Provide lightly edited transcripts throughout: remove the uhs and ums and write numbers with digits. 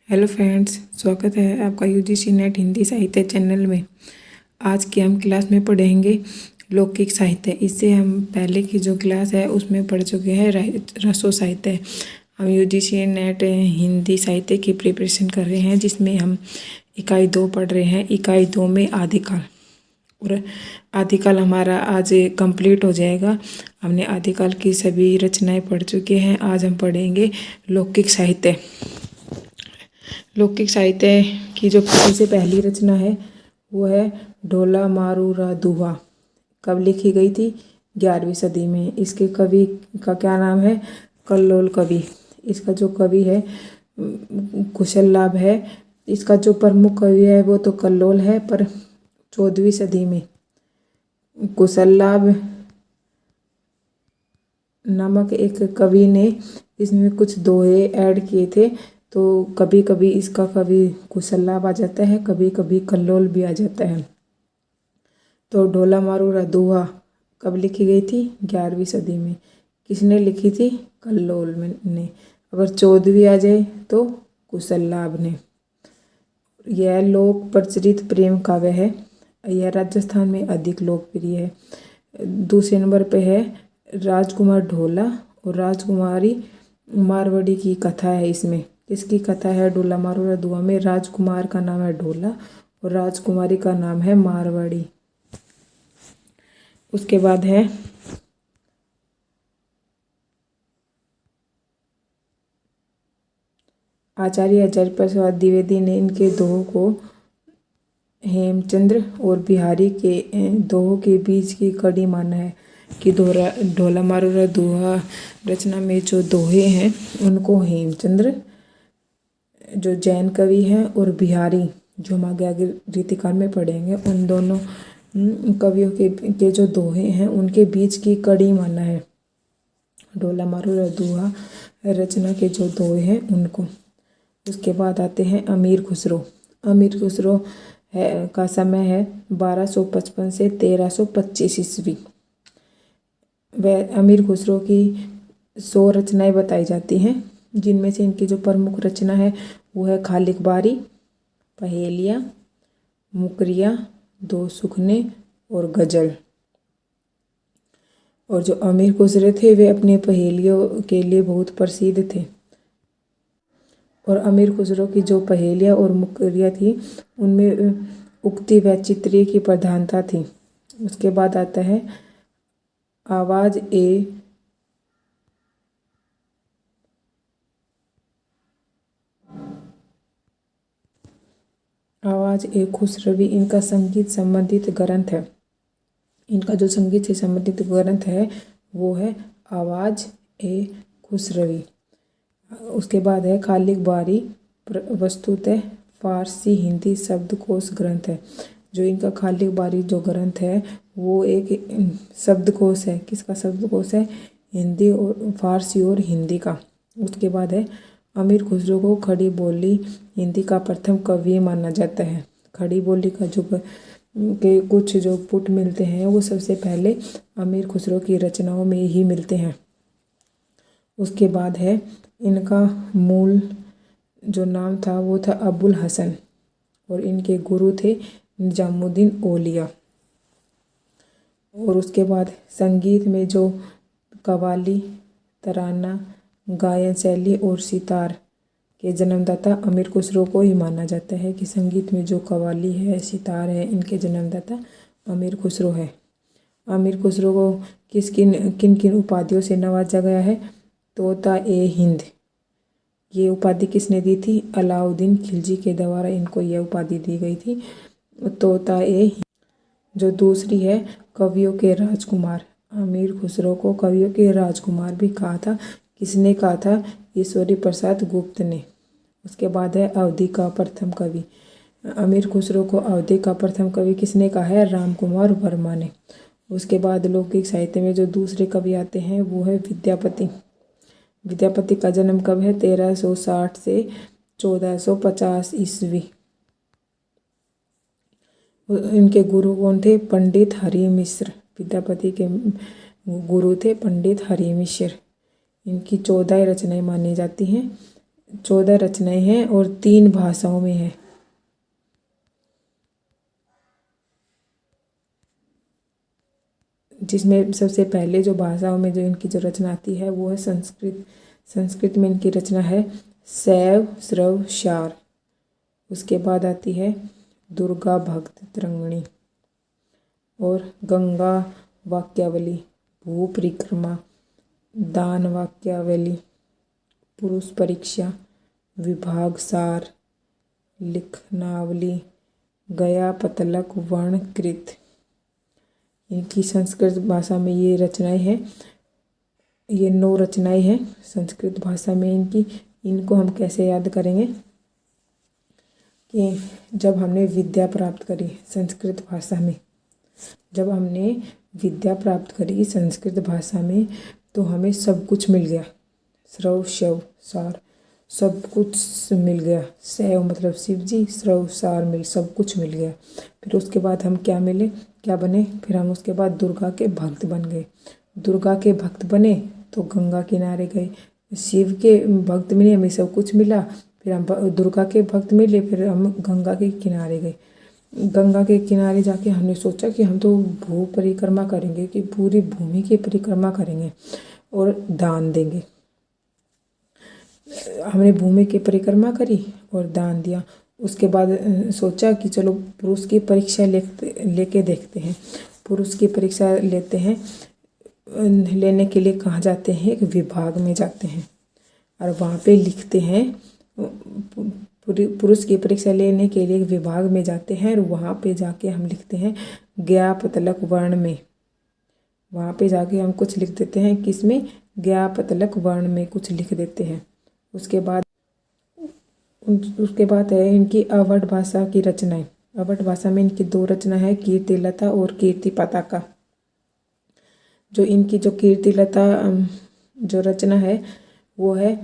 Hello friends, स्वागत है आपका यूजीसी नेट हिंदी साहित्य चैनल में। आज की हम क्लास में पढ़ेंगे लौकिक साहित्य। इससे हम पहले की जो क्लास है उसमें पढ़ चुके हैं रसो साहित्य। हम यूजीसी नेट हिंदी साहित्य की प्रिपरेशन कर रहे हैं, जिसमें हम इकाई 2 पढ़ रहे हैं। इकाई 2 में आदिकाल, और आदिकाल हमारा आज कंप्लीट हो जाएगा। हमने आदिकाल की सभी रचनाएं पढ़ चुके हैं। आज हम पढ़ेंगे लौकिक साहित्य। लौकिक साहित्य की जो सबसे पहली रचना है वो है ढोला मारूरा दुहा। कब लिखी गई थी? 11वीं सदी में। इसके कवि का क्या नाम है? कल्लोल कवि। इसका जो कवि है कुशल लाभ है। इसका जो प्रमुख कवि है वो तो कल्लोल है, पर 14वीं सदी में कुशल लाभ नामक एक कवि ने इसमें कुछ दोहे ऐड किए थे। तो कभी कभी इसका कवि कुशल लाभ आ जाता है, कभी कभी कल्लोल भी आ जाता है। तो ढोला मारूरा दुहा कब लिखी गई थी? 11वीं सदी में। किसने लिखी थी? कल्लोल ने। अगर 14वीं आ जाए तो कुशल लाभ ने। यह लोक प्रचलित प्रेम काव्य है। यह राजस्थान में अधिक लोकप्रिय है। दूसरे नंबर पे है राजकुमार ढोला और राजकुमारी मारवाड़ी की कथा है। इसमें किसकी कथा है? ढोला मारूरा दुआ में राजकुमार का नाम है ढोला और राजकुमारी का नाम है मारवाड़ी। उसके बाद है आचार्य हजारी प्रसाद द्विवेदी ने इनके दोहों को हेमचंद्र और बिहारी के दोहों के बीच की कड़ी माना है कि ढोला मारूरा दुहा रचना में जो दोहे हैं उनको हेमचंद्र जो जैन कवि हैं और बिहारी जो हम आगे रीतिकाल में पढ़ेंगे, उन दोनों कवियों के जो दोहे हैं उनके बीच की कड़ी माना है ढोला मारूरा दुहा रचना के जो दोहे हैं उनको। उसके बाद आते हैं अमीर खुसरो। अमीर खुसरो का समय है 1255 से 1325 ईस्वी। वह अमीर खुसरो की 100 रचनाएं बताई जाती हैं, जिनमें से इनकी जो प्रमुख रचना है वो है खालिक बारी, पहेलियाँ, मुकरिया, दो सुखने और गजल। और जो अमीर खुसरो थे वे अपने पहेलियों के लिए बहुत प्रसिद्ध थे। और अमीर खुसरो की जो पहेलियाँ और मुकरिया थी उनमें उक्ति व चित्रिय की प्रधानता थी। उसके बाद आता है आवाज ए खुसरवी इनका संगीत संबंधित ग्रंथ है। इनका जो संगीत से संबंधित ग्रंथ है वो है आवाज ए खुसरवी। उसके बाद है खालिक बारी, वस्तुतः फारसी हिंदी शब्दकोश ग्रंथ है। जो इनका खालिक बारी जो ग्रंथ है वो एक शब्दकोश है। किसका शब्दकोश है? हिंदी और फारसी और हिंदी का। उसके बाद है अमीर खुसरो को खड़ी बोली हिंदी का प्रथम कवि माना जाता है। खड़ी बोली का जो के कुछ जो पुट मिलते हैं वो सबसे पहले अमीर खुसरो की रचनाओं में ही मिलते हैं। उसके बाद है इनका मूल जो नाम था वो था अबुल हसन और इनके गुरु थे निजामुद्दीन औलिया। और उसके बाद संगीत में जो कव्वाली, तराना, गायन शैली और सितार के जन्मदाता अमीर खुसरो को ही माना जाता है कि संगीत में जो कव्वाली है, सितार है, इनके जन्मदाता अमीर खुसरो है। अमीर खुसरो को किन किन उपाधियों से नवाजा गया है? तोता ए हिंद, ये उपाधि किसने दी थी? अलाउद्दीन खिलजी के द्वारा इनको यह उपाधि दी गई थी, तोता ए हिंद। जो दूसरी है कवियों के राजकुमार। अमीर खुसरो को कवियों के राजकुमार भी कहा था। किसने कहा था? ईश्वरी प्रसाद गुप्त ने। उसके बाद है अवधि का प्रथम कवि। अमीर खुसरो को अवधि का प्रथम कवि किसने कहा है? राम कुमार वर्मा ने। उसके बाद लौकिक साहित्य में जो दूसरे कवि आते हैं वो है विद्यापति। विद्यापति का जन्म कब है? 1360 से 1450 ईस्वी। इनके गुरु कौन थे? पंडित हरि मिश्र। विद्यापति के गुरु थे पंडित हरि मिश्र। इनकी 14 रचनाएं मानी जाती हैं। 14 रचनाएं हैं और 3 भाषाओं में है। जिसमें सबसे पहले जो भाषाओं में जो इनकी जो रचना आती है वो है संस्कृत। संस्कृत में इनकी रचना है शैव श्रव शार। उसके बाद आती है दुर्गा भक्त तरंगिणी और गंगा वाक्यावली, भू परिक्रमा, दान वाक्यावली, पुरुष परीक्षा, विभाग सार, लिखनावली, गया पतलक वर्णकृत। इनकी संस्कृत भाषा में ये रचनाएं हैं, ये 9 रचनाएं हैं संस्कृत भाषा में इनकी। इनको हम कैसे याद करेंगे कि जब हमने विद्या प्राप्त करी संस्कृत भाषा में, जब हमने विद्या प्राप्त करी संस्कृत भाषा में तो हमें सब कुछ मिल गया। श्रव शव सार सब कुछ मिल गया। शैव मतलब शिव जी, श्रव सार मिल सब कुछ मिल गया। फिर उसके बाद हम क्या मिले, क्या बने, फिर हम उसके बाद दुर्गा के भक्त बन गए। दुर्गा के भक्त बने तो गंगा किनारे गए। शिव के भक्त मिले, हमें सब कुछ मिला। फिर हम दुर्गा के भक्त मिले, फिर हम गंगा के किनारे गए। गंगा के किनारे जाके हमने सोचा कि हम तो भू परिक्रमा करेंगे, कि पूरी भूमि की परिक्रमा करेंगे और दान देंगे। हमने भूमि की परिक्रमा करी और दान दिया। उसके बाद सोचा कि चलो पुरुष की परीक्षा लेके देखते हैं। पुरुष की परीक्षा लेते हैं, लेने के लिए कहाँ जाते हैं, एक विभाग में जाते हैं और वहाँ पे लिखते हैं। पुरुष की परीक्षा लेने के लिए विभाग में जाते हैं और वहाँ पे जाके हम लिखते हैं ज्ञा पतलक वर्ण में। वहाँ पे जाके हम कुछ लिख देते हैं, किसमें, ज्ञा पतलक वर्ण में कुछ लिख देते हैं। उसके बाद है इनकी अवध भाषा की रचनाएं। अवध भाषा में इनकी 2 रचना है, कीर्तिलता और कीर्ति पताका। जो इनकी जो कीर्तिलता जो रचना है वो है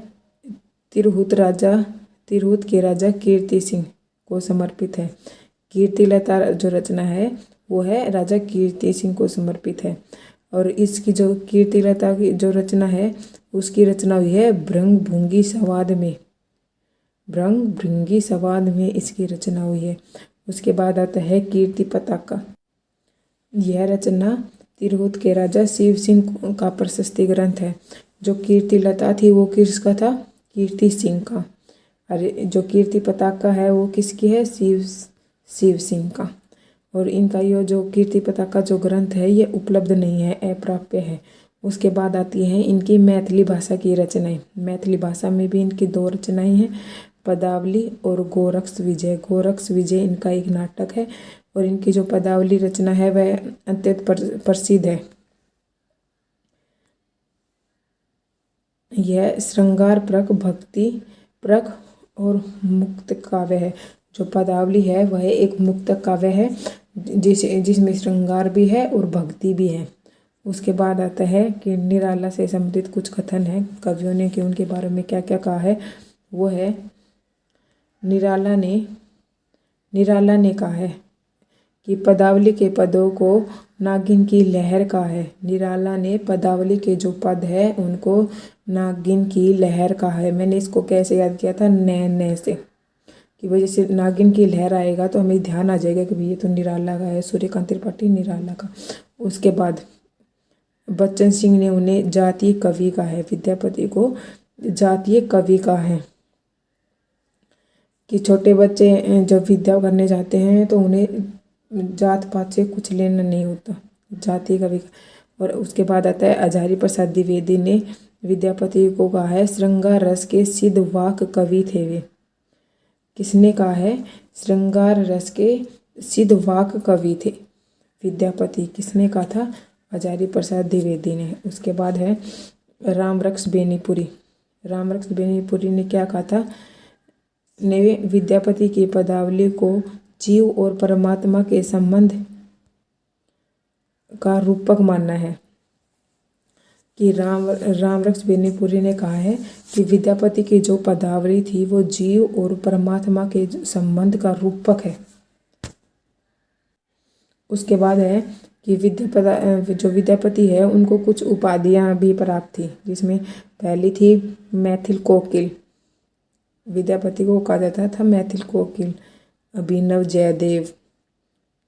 तिरहुत के राजा कीर्ति सिंह को समर्पित है। कीर्तिलता जो रचना है वो है राजा कीर्ति सिंह को समर्पित है। और इसकी जो कीर्तिलता की जो रचना है उसकी रचना हुई है भृंग भृंगी संवाद में। भृंग भृंगी संवाद में इसकी रचना हुई है। उसके बाद आता है कीर्ति पताका। यह रचना तिरहुत के राजा शिव सिंह का प्रशस्ति ग्रंथ है। जो कीर्तिलता थी वो किसका था, कीर्ति सिंह का। और जो कीर्ति पताका है वो किसकी है, शिव सिंह का। और इनका ये जो कीर्ति पताका जो ग्रंथ है ये उपलब्ध नहीं है, अप्राप्य है। उसके बाद आती है इनकी मैथिली भाषा की रचनाएं। मैथिली भाषा में भी इनकी 2 रचनाएं हैं, पदावली और गोरक्ष विजय। गोरक्ष विजय इनका एक नाटक है और इनकी जो पदावली रचना है वह अत्यंत प्रसिद्ध है। यह श्रृंगार परक, भक्ति परक और मुक्त काव्य है। जो पदावली है वह एक मुक्त काव्य है जिसमें श्रृंगार भी है और भक्ति भी है। उसके बाद आता है कि निराला से संबंधित कुछ कथन है कवियों ने कि उनके बारे में क्या क्या कहा है। वो है निराला ने कहा है कि पदावली के पदों को नागिन की लहर कहा है। निराला ने पदावली के जो पद है उनको नागिन की लहर कहा है। मैंने इसको कैसे याद किया था, न से, कि भाई जैसे नागिन की लहर आएगा तो हमें ध्यान आ जाएगा कि भाई ये तो निराला का है, सूर्यकांत त्रिपाठी निराला का। उसके बाद बच्चन सिंह ने उन्हें जातीय कवि कहा है। विद्यापति को जातीय कवि कहा है कि छोटे बच्चे जब विद्या करने जाते हैं तो उन्हें जात पात से कुछ लेना नहीं होता, जातीय कवि का। और उसके बाद आता है आचार्य प्रसाद द्विवेदी ने विद्यापति को कहा है श्रृंगार रस के सिद्ध वाक कवि थे वे। किसने कहा है, श्रृंगार रस के सिद्ध वाक कवि थे विद्यापति। किसने कहा था, आचार्य प्रसाद द्विवेदी ने। उसके बाद है रामरक्ष बेनीपुरी। रामरक्ष बेनीपुरी ने क्या कहा था, ने विद्यापति की पदावली को जीव और परमात्मा के संबंध का रूपक मानना है। कि रामरक्ष बेनीपुरी ने कहा है कि विद्यापति की जो पदावली थी वो जीव और परमात्मा के संबंध का रूपक है। उसके बाद है कि जो विद्यापति है उनको कुछ उपाधियां भी प्राप्त थी, जिसमें पहली थी मैथिल कोकिल। विद्यापति को कहा जाता था मैथिल कोकिल। अभिनव जयदेव,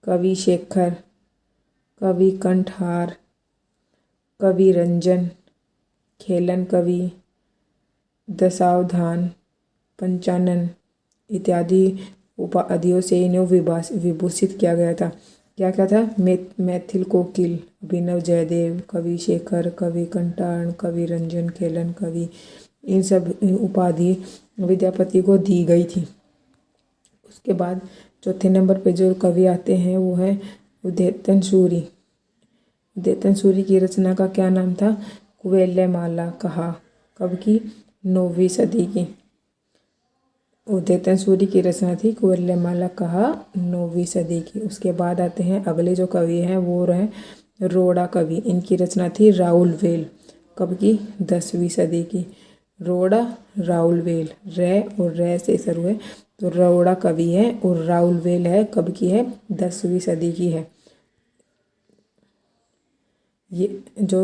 कवि शेखर, कवि कंठहार, कवि रंजन, खेलन कवि, दशावधान, पंचानन इत्यादि उपाधियों से इन्हें विभूषित किया गया था। क्या क्या था? मैथिल कोकिल, अभिनव जयदेव, कवि शेखर, कवि कंठार, कवि रंजन, खेलन कवि, इन सब उपाधि विद्यापति को दी गई थी। उसके बाद चौथे नंबर पे जो कवि आते हैं वो है उदयतन सूरी। उदयतन सूरी की रचना का क्या नाम था? कुवलयमाला कहा। कब की? 9वीं सदी की। उदयतन सूरी की रचना थी कुवलयमाला कहा, 9वीं सदी की। उसके बाद आते हैं अगले जो कवि हैं वो रहे रोड़ा कवि। इनकी रचना थी राउलवेल। कब की? 10वीं सदी की। रोड़ा, राउलवेल, रे और रे से शुरू है तो रोड़ा कवि है, और राउलवेल है कब की है? 10वीं सदी की है। ये जो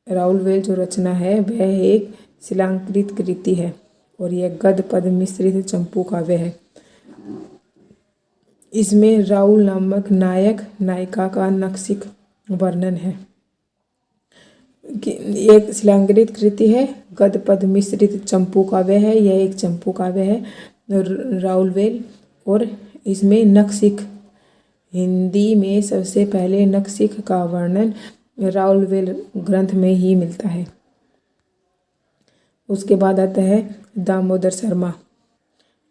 राउलवेल जो रचना है वह एक शिलांकृत कृति है और यह गद्य पद मिश्रित चंपू काव्य है। इसमें राउल नामक नायक नायिका का नक्शिक वर्णन है। एक शिलांकृत कृति है, गद्य पद मिश्रित चंपू काव्य है। यह एक चंपू काव्य है राउलवेल, और इसमें नक्शिक, हिंदी में सबसे पहले नक्शिक का वर्णन राउलवेल ग्रंथ में ही मिलता है। उसके बाद आता है दामोदर शर्मा।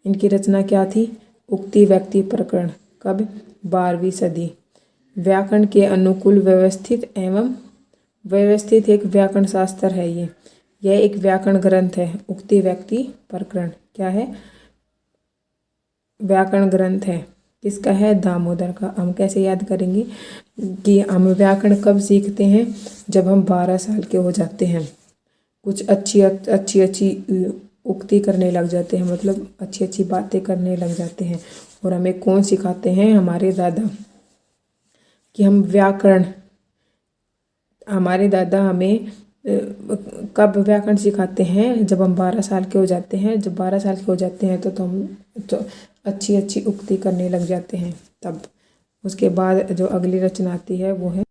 इनकी रचना क्या थी? उक्ति व्यक्ति प्रकरण। कब? 12वीं सदी। व्याकरण के अनुकूल व्यवस्थित एवं व्यवस्थित एक व्याकरण शास्त्र है यह एक व्याकरण ग्रंथ है। उक्ति व्यक्ति प्रकरण क्या है? व्याकरण ग्रंथ है। किसका है? दामोदर का। हम कैसे याद करेंगे कि हम व्याकरण कब सीखते हैं? जब हम 12 साल के हो जाते हैं। कुछ अच्छी उक्ति करने लग जाते हैं, मतलब अच्छी बातें करने लग जाते हैं। और हमें कौन सिखाते हैं? हमारे दादा। कि हम व्याकरण, हमारे दादा हमें कब व्याकरण सिखाते हैं? जब हम 12 साल के हो जाते हैं। जब 12 साल के हो जाते हैं तो हम अच्छी उक्ति करने लग जाते हैं तब। उसके बाद जो अगली रचना आती है वो है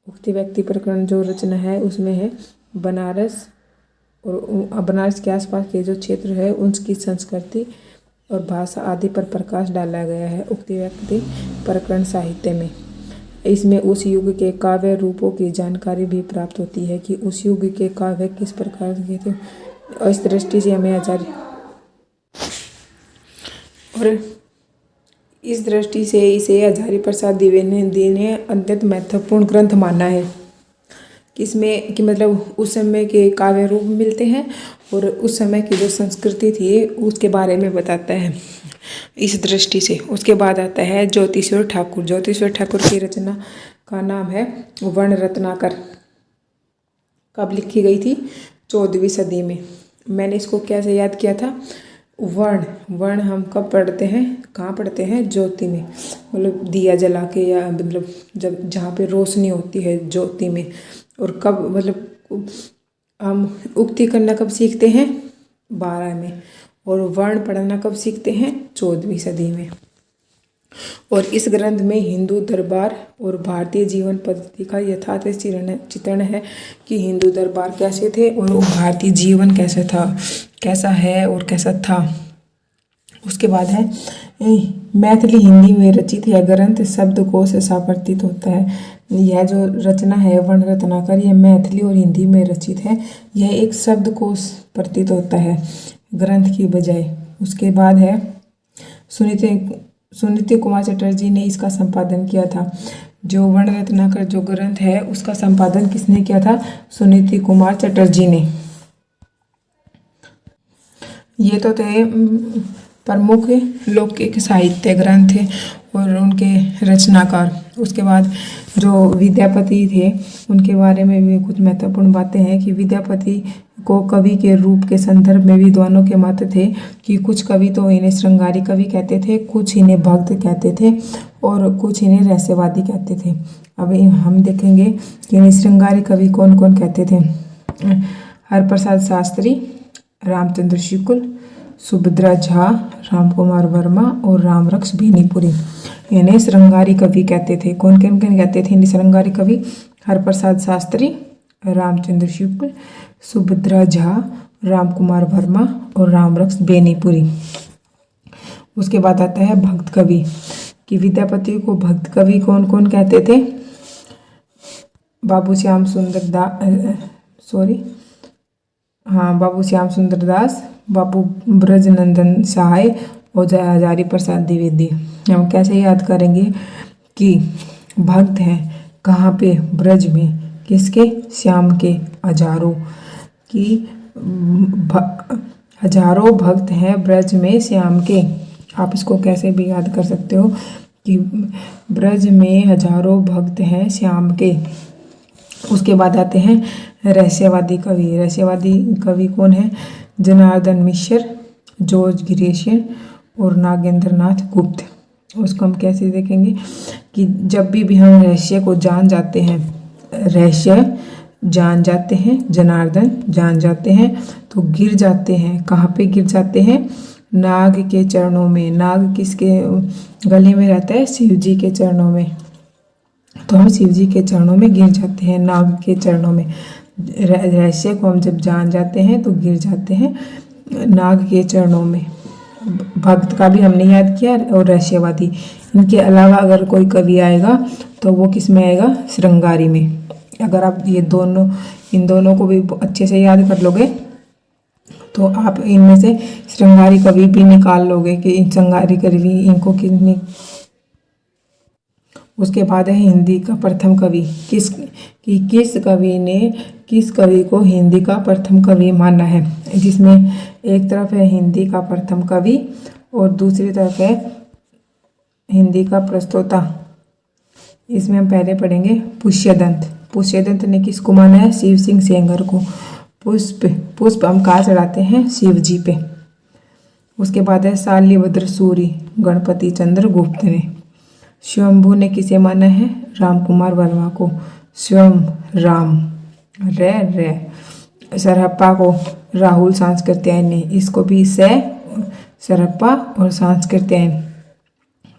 उक्ति व्यक्ति प्रकरण। जो रचना है उसमें है बनारस और बनारस के आसपास के जो क्षेत्र है उसकी संस्कृति और भाषा आदि पर प्रकाश डाला गया है उक्ति व्यक्ति प्रकरण साहित्य में। इसमें उस युग के काव्य रूपों की जानकारी भी प्राप्त होती है कि उस युग के काव्य किस प्रकार के थे। और इस दृष्टि से हमें इसे हजारी प्रसाद द्विवेदी ने अत्यंत महत्वपूर्ण ग्रंथ माना है। किसमें कि मतलब उस समय के काव्य रूप मिलते हैं और उस समय की जो संस्कृति थी उसके बारे में बताता है इस दृष्टि से। उसके बाद आता है ज्योतिश्वर ठाकुर। ज्योतिश्वर ठाकुर की रचना का नाम है वर्ण रत्नाकर। कब लिखी गई थी? 14वीं सदी में। मैंने इसको कैसे याद किया था? वर्ण हम कब पढ़ते हैं? कहाँ पढ़ते हैं? ज्योति में, मतलब दिया जला के, या मतलब जब जहाँ पे रोशनी होती है ज्योति में। और कब मतलब हम उक्ति करना कब सीखते हैं? 12 में। और वर्ण पढ़ना कब सीखते हैं? 14वीं सदी में। और इस ग्रंथ में हिंदू दरबार और भारतीय जीवन पद्धति का यथार्थ चित्रण है कि हिंदू दरबार कैसे थे और भारतीय जीवन कैसे था, कैसा है और कैसा था। उसके बाद है मैथिली हिंदी में रचित यह ग्रंथ शब्दकोश से प्रतीत होता है। यह जो रचना है वर्ण रत्नाकर, यह मैथिली और हिंदी में रचित है। यह एक शब्दकोश प्रतीत होता है ग्रंथ की बजाय। उसके बाद है सुनीति कुमार चटर्जी ने इसका संपादन किया था। जो वर्ण रत्नाकर जो ग्रंथ है उसका संपादन किसने किया था? सुनीति कुमार चटर्जी ने। ये तो थे प्रमुख लौकिक साहित्य ग्रंथ थे और उनके रचनाकार। उसके बाद जो विद्यापति थे उनके बारे में भी कुछ महत्वपूर्ण बातें हैं कि विद्यापति को कवि के रूप के संदर्भ में भी दोनों के मत थे कि कुछ कवि तो इन्हें श्रृंगारी कवि कहते थे, कुछ इन्हें भक्त कहते थे और कुछ इन्हें रहस्यवादी कहते थे। अब हम देखेंगे कि इन्हें श्रृंगारी कवि कौन कौन कहते थे। हरप्रसाद शास्त्री, रामचंद्र शुक्ल, सुभद्रा झा, रामकुमार वर्मा और रामरक्ष बेनीपुरी। इन्हें श्रृंगारी कवि कहते थे। कौन कौन कहते थे इन्हें श्रृंगारी कवि? हरप्रसाद शास्त्री, रामचंद्र शुक्ल, सुभद्रा झा, रामकुमार वर्मा और रामरक्ष बेनीपुरी। उसके बाद आता है भक्त कवि कि विद्यापति को भक्त कवि कौन कौन कहते थे? बाबू श्याम सुंदर दास, बाबू ब्रजनंदन सहाय और हजारी प्रसाद द्विवेदी। हम कैसे याद करेंगे कि भक्त हैं कहाँ पे? ब्रज में। किसके? श्याम के। हजारों की हजारों भक्त हैं ब्रज में श्याम के। आप इसको कैसे भी याद कर सकते हो कि ब्रज में हजारों भक्त हैं श्याम के। उसके बाद आते हैं रहस्यवादी कवि। रहस्यवादी कवि कौन है? जनार्दन मिश्र, जॉर्ज ग्रेशियन और नागेंद्र नाथ गुप्त। उसको हम कैसे देखेंगे कि जब भी हम रहस्य को जान जाते हैं, रहस्य जान जाते हैं, जनार्दन जान जाते हैं, तो गिर जाते हैं। कहाँ पे गिर जाते हैं? नाग के चरणों में। नाग किसके गले में रहता है? शिव जी के चरणों में। तो हम शिव जी के चरणों में गिर जाते हैं, नाग के चरणों में। रहस्य को हम जब जान जाते हैं तो गिर जाते हैं नाग के चरणों में। भक्त का भी हमने याद किया और रहस्यवादी। इनके अलावा अगर कोई कवि आएगा तो वो किस में आएगा? श्रृंगारी में। अगर आप इन दोनों को भी अच्छे से याद कर लोगे तो आप इनमें से श्रृंगारी कवि भी निकाल लोगे कि इन श्रृंगारी कवि इनको कितनी। उसके बाद है हिंदी का प्रथम कवि। किस कवि को हिंदी का प्रथम कवि माना है? जिसमें एक तरफ है हिंदी का प्रथम कवि और दूसरी तरफ है हिंदी का प्रस्तोता। इसमें हम पहले पढ़ेंगे पुष्यदंत। पुष्यदंत ने किसको माना है? शिव सिंह सेंगर को। पुष्प हम कहाँ चढ़ाते हैं? शिव जी पे। उसके बाद है शालिभद्र सूरी, गणपति चंद्र गुप्त ने। स्वयंभू ने किसे माना है? रामकुमार वर्मा को। स्वयं राम रे। सरहप्पा को राहुल सांस्कृत्यायन ने। इसको भी सरहप्पा और सांस्कृत्यायन।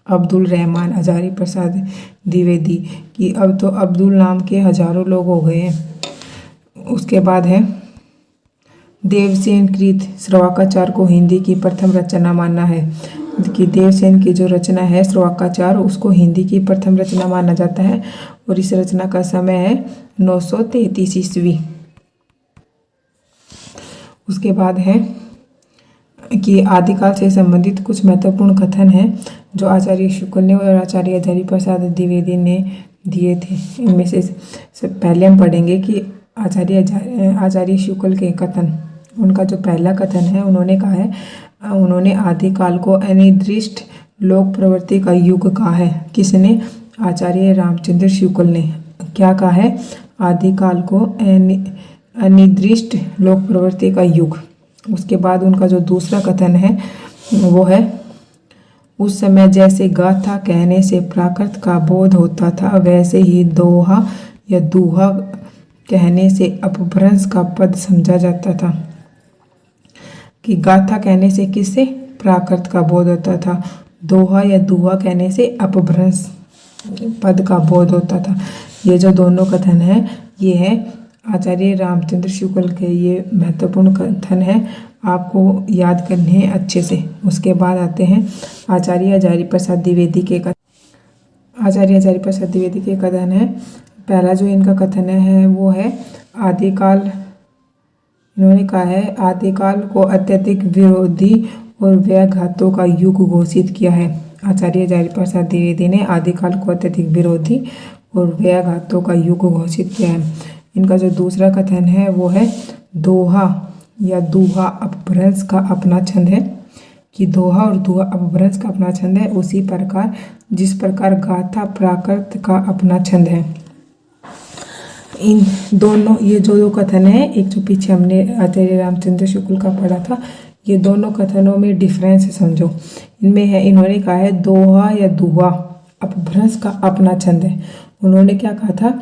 अब्दुल रहमान, हजारी प्रसाद द्विवेदी कि अब तो अब्दुल नाम के हजारों लोग हो गए हैं। उसके बाद है देवसेन कृत श्रवाकाचार को हिंदी की प्रथम रचना माना है कि देवसेन की जो रचना है श्रवाकाचार उसको हिंदी की प्रथम रचना माना जाता है और इस रचना का समय है 933 ईस्वी। उसके बाद है कि आदिकाल से संबंधित कुछ महत्वपूर्ण कथन हैं जो आचार्य शुक्ल ने और आचार्य हजारी प्रसाद द्विवेदी ने दिए थे। इनमें से पहले हम पढ़ेंगे कि आचार्य शुक्ल के कथन। उनका जो पहला कथन है उन्होंने कहा है, उन्होंने आदिकाल को अनिर्दिष्ट लोक प्रवृत्ति का युग कहा है। किसने? आचार्य रामचंद्र शुक्ल ने। क्या कहा है? आदिकाल को अनिर्दिष्ट लोक प्रवृत्ति का युग। उसके बाद उनका जो दूसरा कथन है वो है, उस समय जैसे गाथा कहने से प्राकृत का बोध होता था वैसे ही दोहा या दूहा कहने से अपभ्रंश का पद समझा जाता था। कि गाथा कहने से किससे? प्राकृत का बोध होता था। दोहा या दूहा कहने से अपभ्रंश पद का बोध होता था। ये जो दोनों कथन हैं ये है आचार्य रामचंद्र शुक्ल के। ये महत्वपूर्ण कथन है, आपको याद करने हैं अच्छे से। उसके बाद आते हैं आचार्य हजारी प्रसाद द्विवेदी के कथन। आचार्य हजारी प्रसाद द्विवेदी के कथन है, पहला जो इनका कथन है वो है आदिकाल। इन्होंने कहा है आदिकाल को अत्यधिक विरोधी और व्याघातों का युग घोषित किया है। आचार्य हजारी प्रसाद द्विवेदी ने आदिकाल को अत्यधिक विरोधी और व्याघातों का युग घोषित किया है। इनका जो दूसरा कथन है वो है दोहा या दूहा अपभ्रंश का अपना छंद है। कि दोहा और दूहा अपभ्रंश का अपना छंद है उसी प्रकार जिस प्रकार गाथा प्राकृत का अपना छंद है। इन दोनों ये जो दो कथन है, एक जो पीछे हमने आचार्य रामचंद्र शुक्ल का पढ़ा था, ये दोनों कथनों में डिफरेंस समझो। इनमें है, इन्होंने कहा है दोहा या दूहा अपभ्रंश का अपना छंद है। उन्होंने क्या कहा था?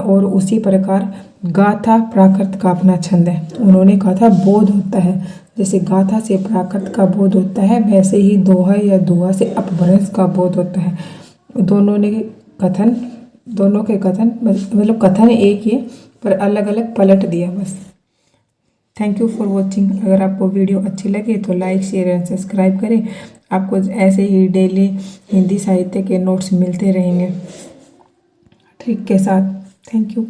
और उसी प्रकार गाथा प्राकृत का अपना छंद है। उन्होंने कहा था बोध होता है जैसे गाथा से प्राकृत का बोध होता है, वैसे ही दोहा या दुआ से अपभ्रंश का बोध होता है। दोनों के कथन मतलब कथन एक ही पर अलग अलग पलट दिया बस। Thank you for watching. अगर आपको वीडियो अच्छी लगे तो लाइक शेयर एंड सब्सक्राइब करें। आपको ऐसे ही डेली हिंदी साहित्य के नोट्स मिलते रहेंगे ट्रिक के साथ। Thank you.